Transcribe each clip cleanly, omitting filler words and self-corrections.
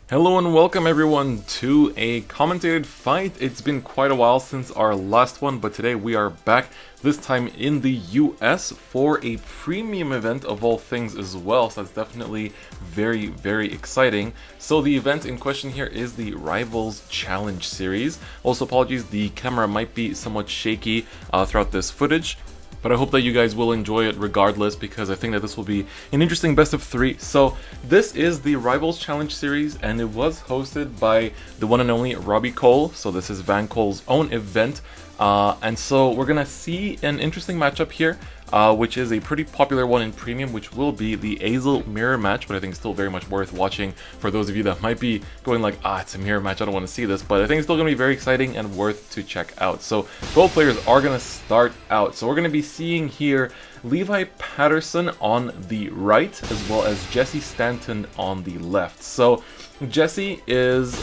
Hello and welcome everyone to a commentated fight. It's been quite a while since our last one, but today we are back, this time in the US, for a premium event of all things as well, so that's definitely very exciting. So the event in question here is the Rivals Challenge Series. Also apologies, the camera might be somewhat shaky throughout this footage, but I hope that you guys will enjoy it regardless, because I think that this will be an interesting best of three. So this is the Rivals Challenge Series, and it was hosted by the one and only Robbie Kohl. So this is Van Kohl's own event. And so we're gonna see an interesting matchup here, which is a pretty popular one in Premium, which will be the Ezel mirror match, but I think it's still very much worth watching for those of you that might be going like, it's a mirror match, I don't want to see this, but I think it's still going to be very exciting and worth to check out. So both players are going to start out. So we're going to be seeing here Levi Patterson on the right, as well as Jesse Stanton on the left. So Jesse is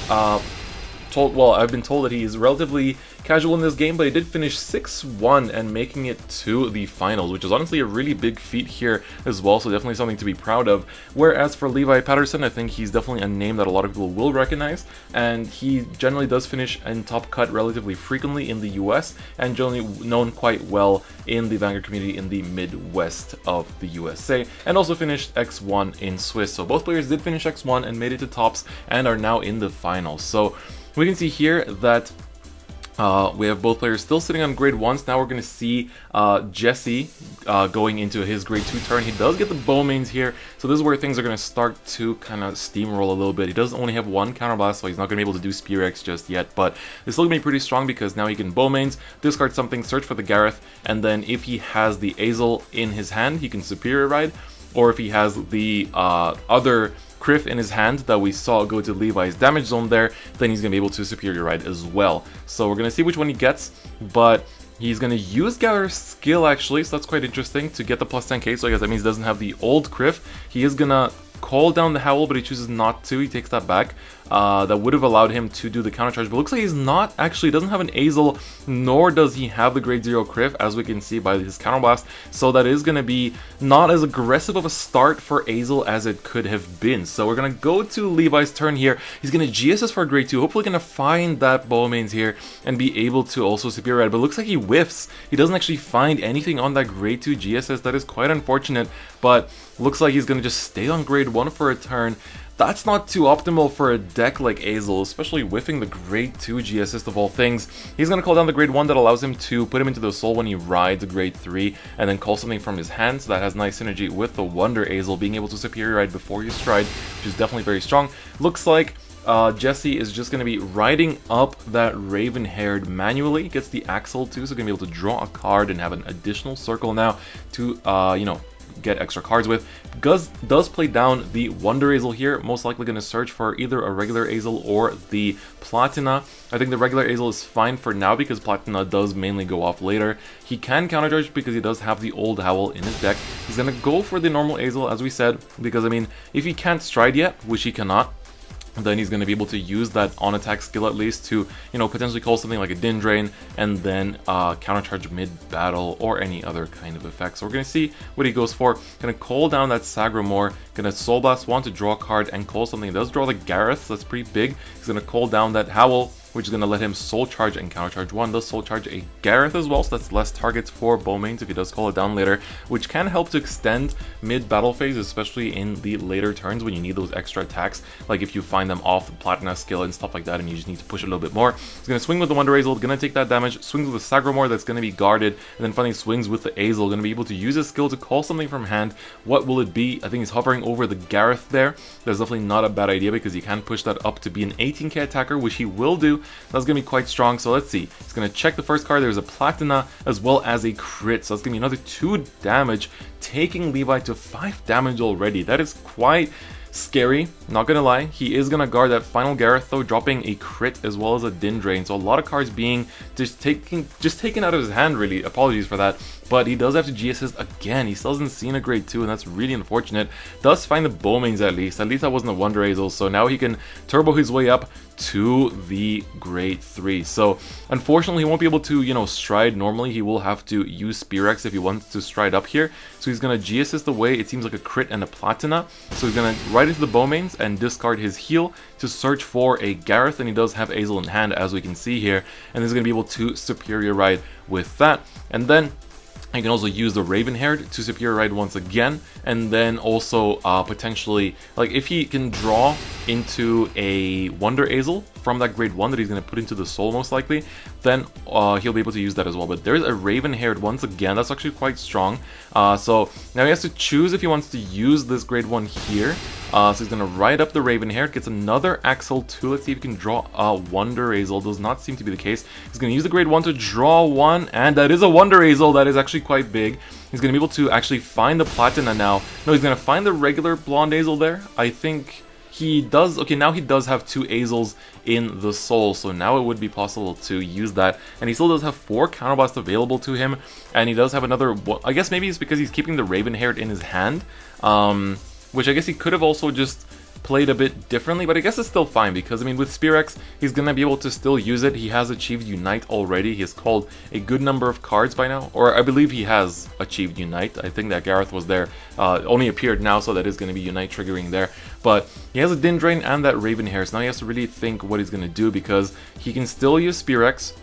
I've been told that he is relatively casual in this game, but he did finish 6-1 and making it to the finals, which is honestly a really big feat here as well, so definitely something to be proud of. Whereas for Levi Patterson, I think he's definitely a name that a lot of people will recognize, and he generally does finish in top cut relatively frequently in the US, and generally known quite well in the Vanguard community in the Midwest of the USA, and also finished X1 in Swiss. So both players did finish X1 and made it to tops and are now in the finals. So we can see here that we have both players still sitting on grade 1s. Now we're going to see Jesse going into his grade 2 turn. He does get the bow mains here, so this is where things are going to start to kind of steamroll a little bit. He does only have one counterblast, so he's not going to be able to do Spear X just yet, but it's still going to be pretty strong because now he can bow mains, discard something, search for the Gareth, and then if he has the Ezel in his hand, he can Superior Ride, or if he has the other Criff in his hand that we saw go to Levi's damage zone there, then he's going to be able to Superior Ride as well. So we're going to see which one he gets, but he's going to use Gather Skill actually, so that's quite interesting to get the plus 10k, so I guess that means he doesn't have the old Criff. He is going to call down the Howl, but he chooses not to. He takes that back. That would have allowed him to do the counter charge, but looks like he's not actually, doesn't have an Ezel, nor does he have the grade 0 Criff, as we can see by his counterblast. So that is going to be not as aggressive of a start for Ezel as it could have been. So we're going to go to Levi's turn here. He's going to GSS for a grade 2, hopefully going to find that bow mains here and be able to also Superior Ride, but it looks like he whiffs. He doesn't actually find anything on that grade 2 GSS. That is quite unfortunate, but looks like he's going to just stay on grade 1 for a turn. That's not too optimal for a deck like Ezel, especially whiffing the grade 2 GSS of all things. He's going to call down the grade 1 that allows him to put him into the soul when he rides a grade 3, and then call something from his hand, so that has nice synergy with the Wonder Ezel, being able to Superior Ride before you stride, which is definitely very strong. Looks like Jesse is just going to be riding up that Raven-haired manually, gets the Axel too, so going to be able to draw a card and have an additional circle now to, get extra cards with. Does play down the Wonder Ezel here, most likely going to search for either a regular Ezel or the Platina. I think the regular Ezel is fine for now because Platina does mainly go off later. He can counter charge because he does have the old Howl in his deck. He's going to go for the normal Ezel, as we said, because I mean, if he can't stride yet, which he cannot, then he's going to be able to use that on-attack skill at least to, potentially call something like a Din Drain and then countercharge mid-battle or any other kind of effect. So we're going to see what he goes for. Going to call down that Sagramore, going to Soul Blast 1 to draw a card and call something. He does draw the Gareth, so that's pretty big. He's going to call down that Howl, which is going to let him Soul Charge and Countercharge 1. Does Soul Charge a Gareth as well, so that's less targets for bow mains if he does call it down later, which can help to extend mid-battle phase, especially in the later turns when you need those extra attacks, like if you find them off the Platina skill and stuff like that and you just need to push a little bit more. He's going to swing with the Wonder Ezel, going to take that damage, swings with the Sagramore that's going to be guarded, and then finally swings with the Ezel, going to be able to use his skill to call something from hand. What will it be? I think he's hovering over the Gareth there. That's definitely not a bad idea because he can push that up to be an 18k attacker, which he will do. That's going to be quite strong, so let's see. He's going to check the first card. There's a Platina as well as a crit, so that's going to be another 2 damage, taking Levi to 5 damage already. That is quite scary, not gonna lie. He is gonna guard that final Gareth though, dropping a crit as well as a Din Drain, so a lot of cards being just taken out of his hand, really. Apologies for that, but he does have to GSS again. He still hasn't seen a grade 2, and that's really unfortunate. Does find the bow mains at least that wasn't a Wonder Ezel, so now he can turbo his way up to the grade 3. So unfortunately he won't be able to, stride normally. He will have to use Spear if he wants to stride up here. So he's gonna GSS the way. It seems like a crit and a Platina. So he's gonna ride right into the Bowmains and discard his heal to search for a Gareth, and he does have Ezel in hand, as we can see here, and he's going to be able to Superior Ride with that. And then you can also use the Raven-haired to Superior Ride once again, and then also potentially, like, if he can draw into a Wonder Ezel from that grade 1 that he's going to put into the soul most likely, then he'll be able to use that as well. But there's a Raven-haired once again, that's actually quite strong. So now he has to choose if he wants to use this grade 1 here. So he's going to ride up the Raven-haired, gets another Axel 2. Let's see if he can draw a Wonder Ezel. Does not seem to be the case. He's going to use the grade 1 to draw one, and that is a Wonder Ezel. That is actually quite big. He's going to be able to actually find the Platina now. No, he's going to find the regular Blonde Ezel there. I think he does. Okay, now he does have 2 Ezels in the soul, so now it would be possible to use that. And he still does have 4 counterblast available to him, and he does have another. I guess maybe it's because he's keeping the Raven-haired in his hand, which I guess he could have also just played a bit differently, but I guess it's still fine because, I mean, with Spear-X, he's going to be able to still use it. He has achieved Unite already. He has called a good number of cards by now, or I believe he has achieved Unite. I think that Gareth was there, only appeared now, so that is going to be Unite triggering there. But he has a Din Drain and that Raven-Hair, so now he has to really think what he's going to do because he can still use Spear-X.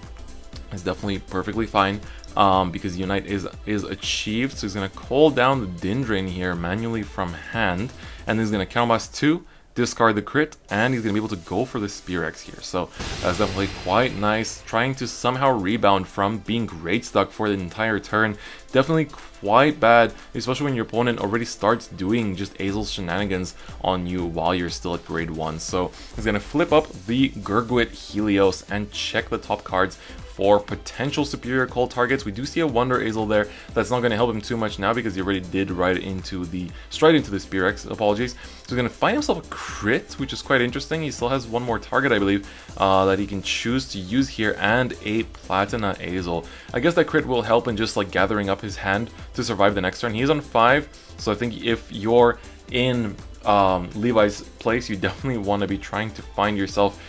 It's definitely perfectly fine. Because Unite is achieved, so he's going to call down the Din Drain here manually from hand, and then he's going to counterblast 2, discard the crit, and he's going to be able to go for the Spear-X here. So that's definitely quite nice, trying to somehow rebound from being great stuck for the entire turn. Definitely quite bad, especially when your opponent already starts doing just Ezel shenanigans on you while you're still at grade 1. So he's going to flip up the Gurguit Helios and check the top cards for potential superior call targets. We do see a Wonder Ezel there. That's not going to help him too much now because he already did ride into the Spear-X, apologies. So he's going to find himself a crit, which is quite interesting. He still has one more target, I believe, that he can choose to use here, and a Platina Ezel. I guess that crit will help in just like gathering up his hand to survive the next turn. He's on 5, so I think if you're in Levi's place, you definitely want to be trying to find yourself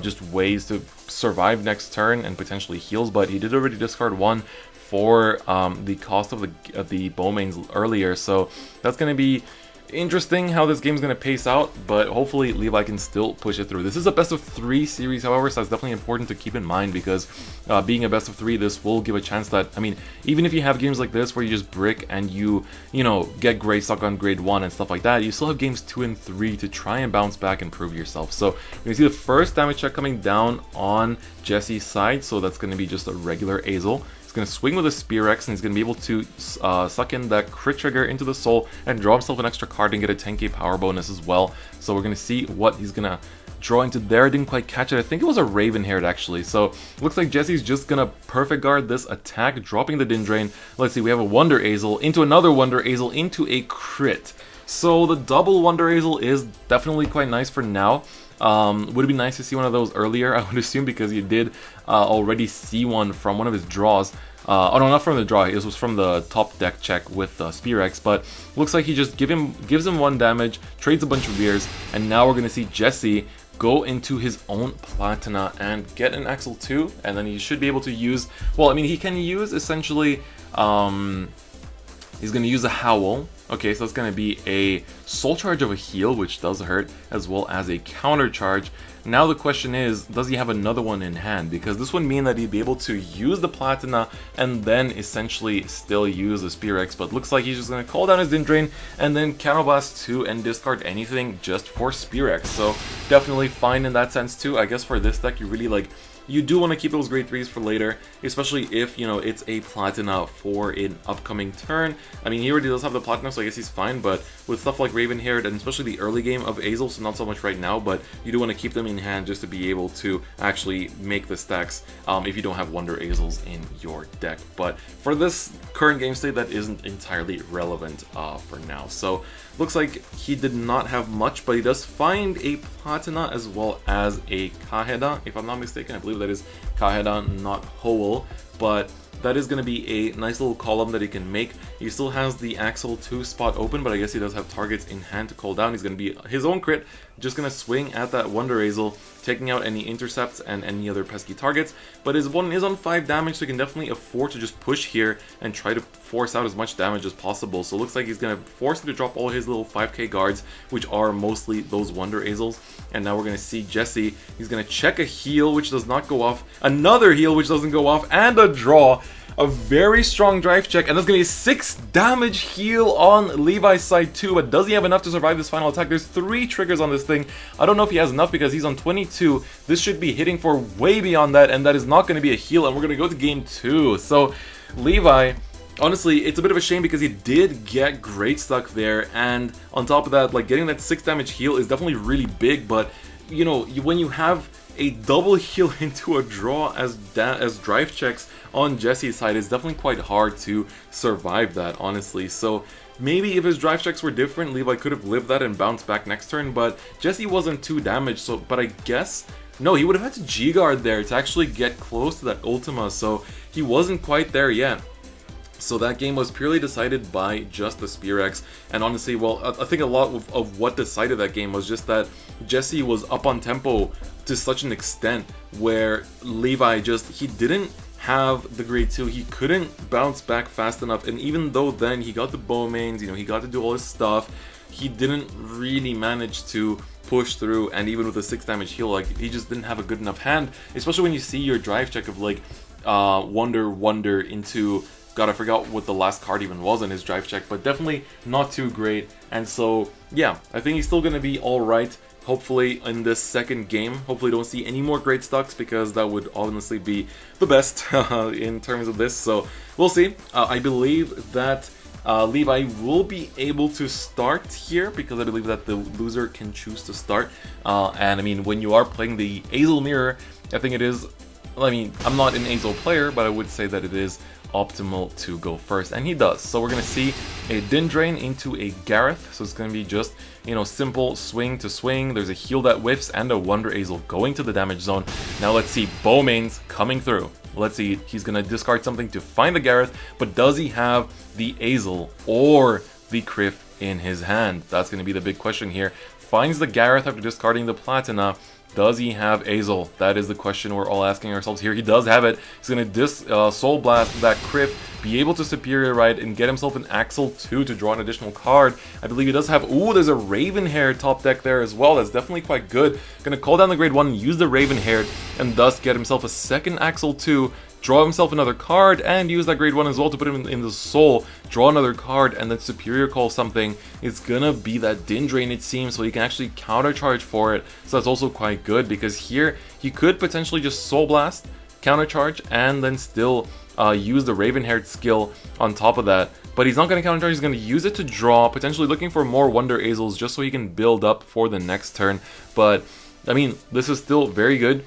just ways to survive next turn and potentially heals, but he did already discard 1 for the cost of the Bowmains earlier, so that's going to be interesting how this game's going to pace out, but hopefully Levi can still push it through. This is a best of 3 series, however, so that's definitely important to keep in mind because being a best of 3, this will give a chance that, I mean, even if you have games like this where you just brick and you know, get great stuck on grade 1 and stuff like that, you still have games 2 and 3 to try and bounce back and prove yourself. So you can see the first damage check coming down on Jesse's side, so that's going to be just a regular Ezel. He's going to swing with a Spear-X, and he's going to be able to suck in that crit trigger into the soul and draw himself an extra card and get a 10k power bonus as well. So we're going to see what he's going to draw into there. I didn't quite catch it. I think it was a Raven-haired actually. So looks like Jesse's just going to perfect guard this attack, dropping the Din Drain. Let's see, we have a Wonder Ezel into another Wonder Ezel into a crit. So the double Wonder Ezel is definitely quite nice for now. Would it be nice to see one of those earlier? I would assume because you did already see one from one of his draws. Oh no, not from the draw. It was from the top deck check with Spear-X. But looks like he just gives him 1 damage, trades a bunch of Veers, and now we're gonna see Jesse go into his own Platina and get an Axel 2, and then he should be able to use. Well, I mean, he can use essentially. He's gonna use a Howl. Okay, so it's going to be a soul charge of a heal, which does hurt, as well as a counter charge. Now the question is, does he have another one in hand? Because this would mean that he'd be able to use the Platina and then essentially still use the Spear-X, but looks like he's just going to call down his Din Drain and then counterblast 2 and discard anything just for Spear-X. So definitely fine in that sense too. I guess for this deck, you really like... You do want to keep those grade 3s for later, especially if, you know, it's a Platina for an upcoming turn. I mean, he already does have the Platina, so I guess he's fine, but with stuff like Raven-haired, and especially the early game of Ezel, so not so much right now, but you do want to keep them in hand just to be able to actually make the stacks if you don't have Wonder Ezels in your deck. But for this current game state, that isn't entirely relevant for now. So looks like he did not have much, but he does find a Platina as well as a Kaheda, if I'm not mistaken. I believe that is Kaheda, not Hoel, but that is going to be a nice little column that he can make. He still has the Axel 2 spot open, but I guess he does have targets in hand to call down. He's going to be his own crit, just gonna swing at that Wonder Ezel, taking out any intercepts and any other pesky targets. But his opponent is on 5 damage, so he can definitely afford to just push here and try to force out as much damage as possible. So it looks like he's gonna force him to drop all his little 5k guards, which are mostly those Wonder Ezels. And now we're gonna see Jesse, he's gonna check a heal, which does not go off, another heal, which doesn't go off, and a draw. A very strong drive check, and that's going to be a 6 damage heal on Levi's side too, but does he have enough to survive this final attack? There's 3 triggers on this thing. I don't know if he has enough because he's on 22. This should be hitting for way beyond that, and that is not going to be a heal, and we're going to go to game 2. So, Levi, honestly, it's a bit of a shame because he did get great stuck there, and on top of that, like, getting that 6 damage heal is definitely really big, but, you know, when you have a double heal into a draw as drive checks on Jesse's side, it's definitely quite hard to survive that, honestly. So maybe if his drive checks were different, Levi could have lived that and bounced back next turn, but Jesse wasn't too damaged, so, but I guess, no, he would have had to G-guard there to actually get close to that Ultima, so he wasn't quite there yet. So that game was purely decided by just the Spear X, and honestly, well, I think a lot of what decided that game was just that Jesse was up on tempo to such an extent where Levi he didn't have the grade 2, he couldn't bounce back fast enough, and even though then he got the Bowmains, you know, he got to do all his stuff, he didn't really manage to push through, and even with a 6 damage heal, like, he just didn't have a good enough hand, especially when you see your drive check of like, Wonder into, God, I forgot what the last card even was in his drive check, but definitely not too great. And so, yeah, I think he's still going to be alright, hopefully, in this second game. Hopefully don't see any more great stucks, because that would honestly be the best in terms of this. So, we'll see. I believe that Levi will be able to start here, because I believe that the loser can choose to start. And I mean, when you are playing the Ezel mirror, I think it is, I mean, I'm not an Ezel player, but I would say that it is optimal to go first, and he does. So we're gonna see a Din Drain into a Gareth, so it's gonna be just, you know, simple swing to swing. There's a heal that whiffs and a Wonder Ezel going to the damage zone. Now let's see Bowmains coming through. Let's see, he's gonna discard something to find the Gareth, but does he have the Ezel or the Criff in his hand? That's gonna be the big question here. Finds the Gareth after discarding the Platina. Does he have Ezel? That is the question we're all asking ourselves here. He does have it. He's going to Soul Blast that Criff, be able to Superior Ride, and get himself an Axel 2 to draw an additional card. I believe he does have... Ooh, there's a Ravenhair top deck there as well. That's definitely quite good. Going to call down the grade 1, use the Ravenhair, and thus get himself a second Axel 2, draw himself another card, and use that grade 1 as well to put him in the soul, draw another card, and then Superior Call something. It's gonna be that Din Drain, it seems, so he can actually countercharge for it. So that's also quite good, because here he could potentially just Soul Blast, countercharge, and then still use the Ravenhair skill on top of that. But he's not going to countercharge, he's going to use it to draw, potentially looking for more Wonder Ezels just so he can build up for the next turn. But, I mean, this is still very good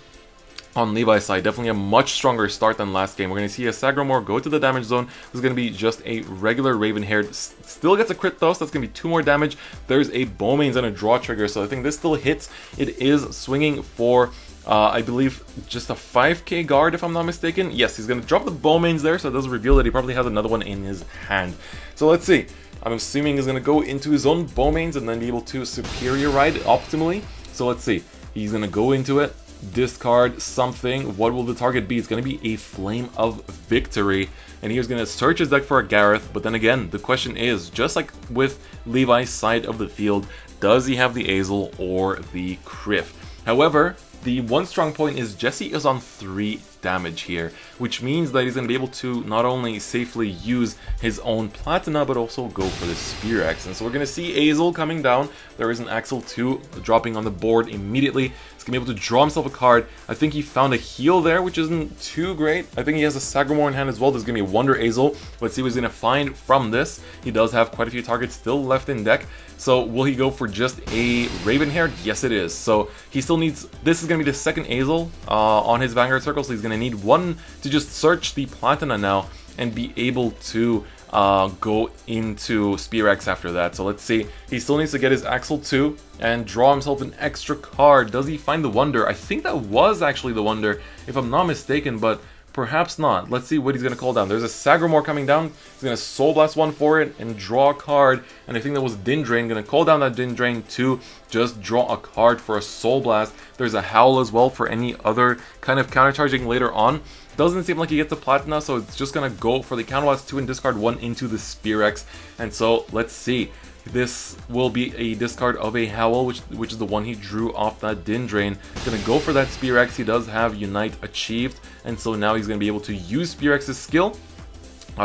on Levi's side. Definitely a much stronger start than last game. We're going to see a Sagromore go to the damage zone. This is going to be just a regular Ravenhair. Still gets a crit though, so that's going to be 2 more damage. There's a Bowmains and a draw trigger, so I think this still hits. It is swinging for... I believe just a 5k guard, if I'm not mistaken. Yes, he's going to drop the Bowmains there, so it does reveal that he probably has another one in his hand. So let's see. I'm assuming he's going to go into his own Bowmains and then be able to Superior Ride optimally. So let's see. He's going to go into it, discard something. What will the target be? It's going to be a Flame of Victory. And he's going to search his deck for a Gareth. But then again, the question is, just like with Levi's side of the field, does he have the Ezel or the Criff? However, the one strong point is Jesse is on 3 damage here, which means that he's going to be able to not only safely use his own Platina, but also go for the Spear X. And so we're going to see Ezel coming down. There is an Axel 2 dropping on the board immediately. He's going to be able to draw himself a card. I think he found a heal there, which isn't too great. I think he has a Sagromore in hand as well. There's going to be a Wonder Ezel. Let's see what he's going to find from this. He does have quite a few targets still left in deck. So will he go for just a Ravenhair? Yes, it is. So he still needs... This is going to be the second Ezel on his Vanguard circle, so he's going to need one to just search the Platina now and be able to go into Spear X after that. So let's see. He still needs to get his Axel 2 and draw himself an extra card. Does he find the Wonder? I think that was actually the Wonder, if I'm not mistaken, but Perhaps not. Let's see what he's going to call down. There's a Sagamore coming down. He's going to Soul Blast one for it and draw a card. And I think that was Din Drain. Going to call down that Din Drain to just draw a card for a Soul Blast. There's a Howl as well for any other kind of countercharging later on. Doesn't seem like he gets a Platina, so it's just going to go for the Counter Blast 2 and discard 1 into the Spear X. And so, let's see. This will be a discard of a Howl, which is the one he drew off that Din Drain. Gonna go for that Spear X. He does have Unite achieved, and so now he's gonna be able to use Spear X's skill.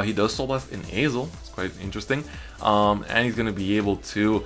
He does Soul Blast in Ezel. It's quite interesting. And he's gonna be able to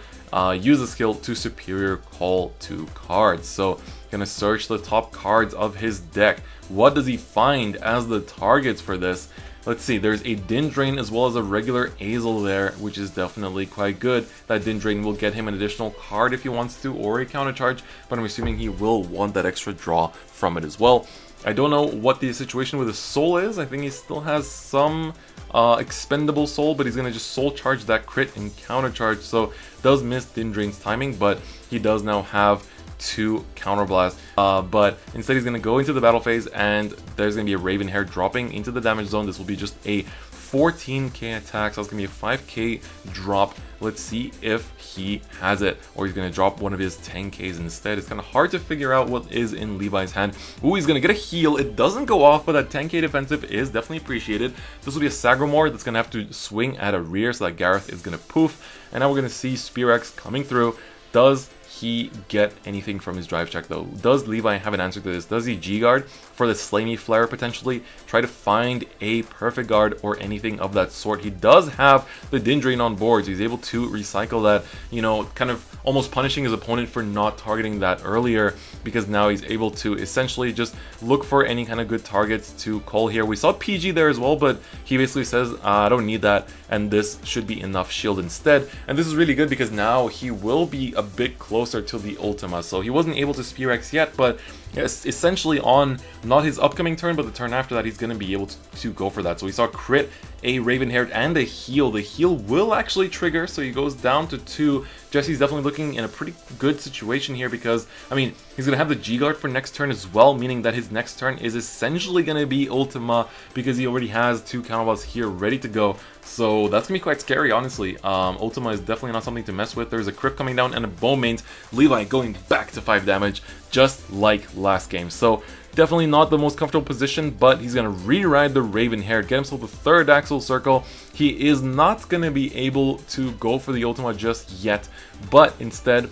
use the skill to Superior Call 2 cards. So gonna search the top cards of his deck. What does he find as the targets for this? Let's see, there's a Din Drain as well as a regular Ezel there, which is definitely quite good. That Din Drain will get him an additional card if he wants to, or a counter charge, but I'm assuming he will want that extra draw from it as well. I don't know what the situation with his soul is. I think he still has some expendable soul, but he's going to just soul charge that crit and counter charge, so does miss Din Drain's timing, but he does now have 2 counter blast, but instead he's going to go into the battle phase, and there's going to be a Raven Hair dropping into the damage zone. This will be just a 14k attack, so it's going to be a 5k drop. Let's see if he has it, or he's going to drop one of his 10ks instead. It's kind of hard to figure out what is in Levi's hand. Ooh, he's going to get a heal. It doesn't go off, but that 10k defensive is definitely appreciated. This will be a Sagamore that's going to have to swing at a rear, so that Gareth is going to poof, and now we're going to see Spear X coming through. Does he get anything from his drive check though? Does Levi have an answer to this? Does he G-Guard for the Slay Me Flare potentially? Try to find a perfect guard or anything of that sort. He does have the Din Drain on board, so he's able to recycle that, you know, kind of almost punishing his opponent for not targeting that earlier, because now he's able to essentially just look for any kind of good targets to call here. We saw PG there as well, but he basically says, I don't need that, and this should be enough shield instead. And this is really good because now he will be a bit closer to the Ultima. So he wasn't able to Spear X yet, but essentially on not his upcoming turn, but the turn after that, he's going to be able to go for that. So we saw crit, a Raven Hair, and a heal. The heal will actually trigger, so he goes down to 2. Jesse's definitely looking in a pretty good situation here because, I mean, he's going to have the G-Guard for next turn as well, meaning that his next turn is essentially going to be Ultima because he already has 2 counterballs here ready to go. So that's going to be quite scary, honestly. Ultima is definitely not something to mess with. There's a Crypt coming down and a Bowmains. Levi going back to 5 damage, just like last game. So definitely not the most comfortable position, but he's going to re-ride the Raven Hair, get himself the 3rd Axle Circle. He is not going to be able to go for the Ultima just yet, but instead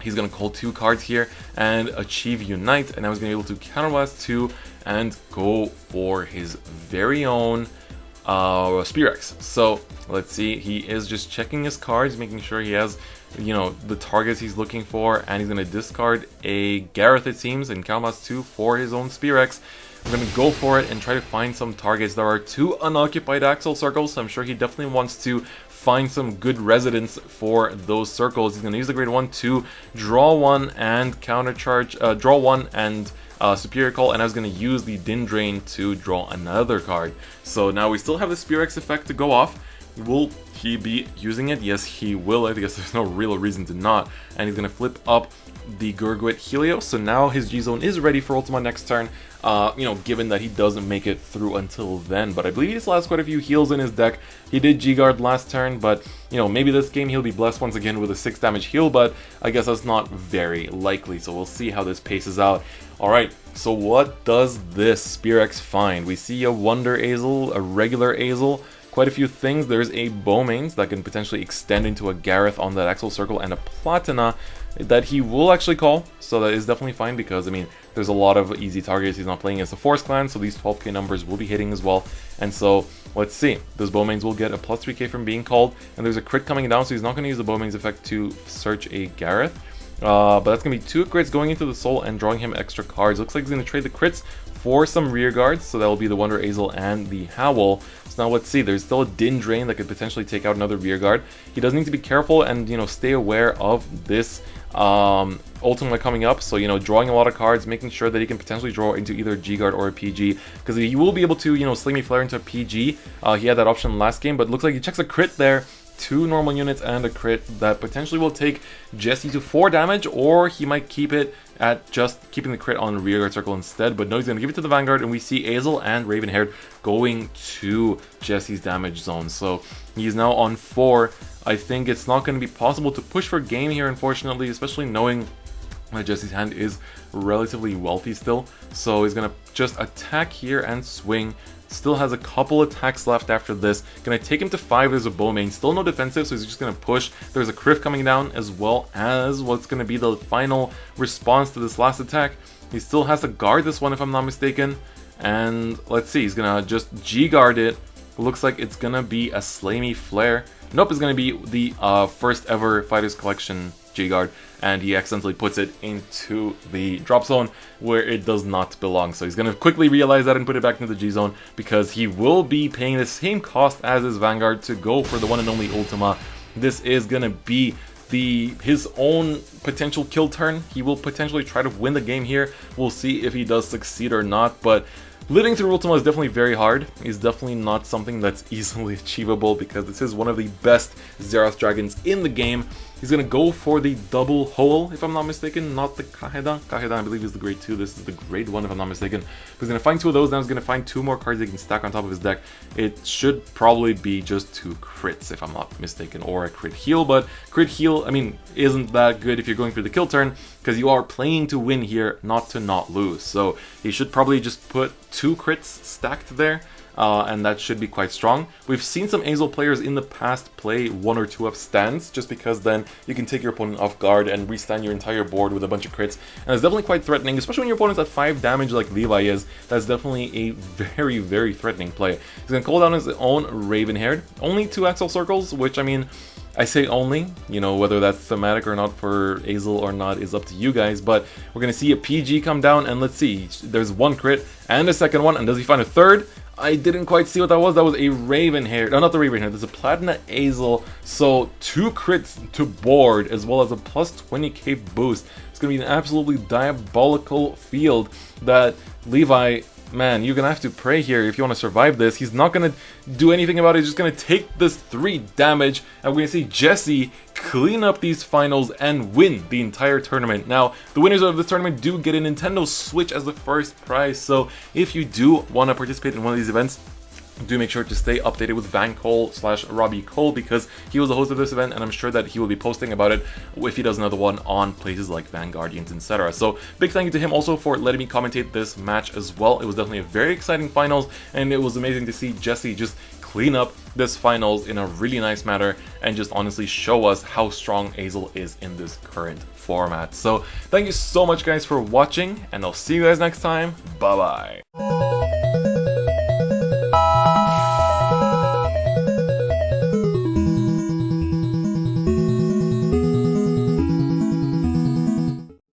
he's going to call 2 cards here and achieve Unite, and now he's going to be able to counterblast 2 and go for his very own Spear X. So let's see, he is just checking his cards, making sure he has, you know, the targets he's looking for, and he's going to discard a Gareth, it seems, and counterblast 2 for his own Spear X. I'm going to go for it and try to find some targets. There are 2 unoccupied Axle Circles, so I'm sure he definitely wants to find some good residence for those circles. He's going to use the grade 1 to draw 1 and countercharge, draw 1 and Superior Call, and I was going to use the Din Drain to draw another card. So now we still have the Spear X effect to go off. Will he be using it? Yes, he will. I guess there's no real reason to not. And he's going to flip up the Gurguit Helios, so now his G-Zone is ready for Ultima next turn, you know, given that he doesn't make it through until then. But I believe he still has quite a few heals in his deck. He did G-Guard last turn, but, you know, maybe this game he'll be blessed once again with a 6 damage heal, but I guess that's not very likely, so we'll see how this paces out. Alright, so what does this Spear X find? We see a Wonder Ezel, a regular Ezel, quite a few things. There's a Bowmains that can potentially extend into a Gareth on that Axle Circle, and a Platina that he will actually call, so that is definitely fine because, I mean, there's a lot of easy targets. He's not playing against the Force Clan, so these 12k numbers will be hitting as well. And so, let's see. Those Bowmains will get a plus 3k from being called, and there's a crit coming down, so he's not going to use the Bowmains effect to search a Gareth. But that's going to be 2 crits going into the soul and drawing him extra cards. Looks like he's going to trade the crits for some rear guards, so that will be the Wonder Ezel and the Howl. So now let's see, there's still a Din Drain that could potentially take out another rear guard. He does need to be careful and, you know, stay aware of this Ultima coming up, so, you know, drawing a lot of cards, making sure that he can potentially draw into either a G-Guard or a PG, because he will be able to, you know, Slay Me Flare into a PG. He had that option last game, but looks like he checks a crit there 2 normal units and a crit that potentially will take Jesse to 4 damage, or he might keep it at just keeping the crit on rearguard circle instead. But no, he's going to give it to the Vanguard, and we see Ezel and Ravenhaired going to Jesse's damage zone. So he's now on 4. I think it's not going to be possible to push for game here, unfortunately, especially knowing that Jesse's hand is relatively wealthy still. So he's going to just attack here and swing. Still has a couple attacks left after this. Gonna take him to 5. There's a bow main. Still no defensive, so he's just gonna push. There's a Criff coming down, as well as what's gonna be the final response to this last attack. He still has to guard this one, if I'm not mistaken. And let's see, he's gonna just G-guard it. Looks like it's gonna be a Slay Me Flare. Nope, it's gonna be the first ever Fighters Collection G-guard, and he accidentally puts it into the drop zone where it does not belong. So he's going to quickly realize that and put it back into the G zone, because he will be paying the same cost as his Vanguard to go for the one and only Ultima. This is going to be his own potential kill turn. He will potentially try to win the game here. We'll see if he does succeed or not, but living through Ultima is definitely very hard. It's definitely not something that's easily achievable, because this is one of the best Zeroth dragons in the game. He's going to go for the double hole, if I'm not mistaken, not the Kaheda. Kaheda, I believe, is the grade 2. This is the grade 1, if I'm not mistaken. He's going to find 2 of those, now he's going to find 2 more cards he can stack on top of his deck. It should probably be just 2 crits, if I'm not mistaken, or a crit heal, but crit heal, I mean, isn't that good if you're going through the kill turn, because you are playing to win here, not to not lose. So he should probably just put 2 crits stacked there. And that should be quite strong. We've seen some Ezel players in the past play 1 or 2 of stands, just because then you can take your opponent off guard and restand your entire board with a bunch of crits. And it's definitely quite threatening, especially when your opponent's at 5 damage like Levi is. That's definitely a very, very threatening play. He's going to call down his own Ravenhaired. Only 2 Axel Circles, which, I mean, I say only, you know, whether that's thematic or not for Ezel or not is up to you guys, but we're going to see a PG come down, and let's see, there's 1 crit and a second one, and does he find a third? I didn't quite see what that was. That was a Ravenhaired. Oh, not the Ravenhaired. There's a Platina Ezel. So 2 crits to board, as well as a plus 20k boost. It's going to be an absolutely diabolical field that Levi, man, you're going to have to pray here if you want to survive this. He's not going to do anything about it. He's just going to take this 3 damage. And we're going to see Jesse clean up these finals and win the entire tournament. Now, the winners of this tournament do get a Nintendo Switch as the first prize. So if you do want to participate in one of these events, do make sure to stay updated with Vanguard/Robbie Kohl, because he was the host of this event, and I'm sure that he will be posting about it if he does another one on places like Vanguardians, etc. So big thank you to him also for letting me commentate this match as well. It was definitely a very exciting finals, and it was amazing to see Jesse just clean up this finals in a really nice manner and just honestly show us how strong Ezel is in this current format. So thank you so much guys for watching, and I'll see you guys next time. Bye bye.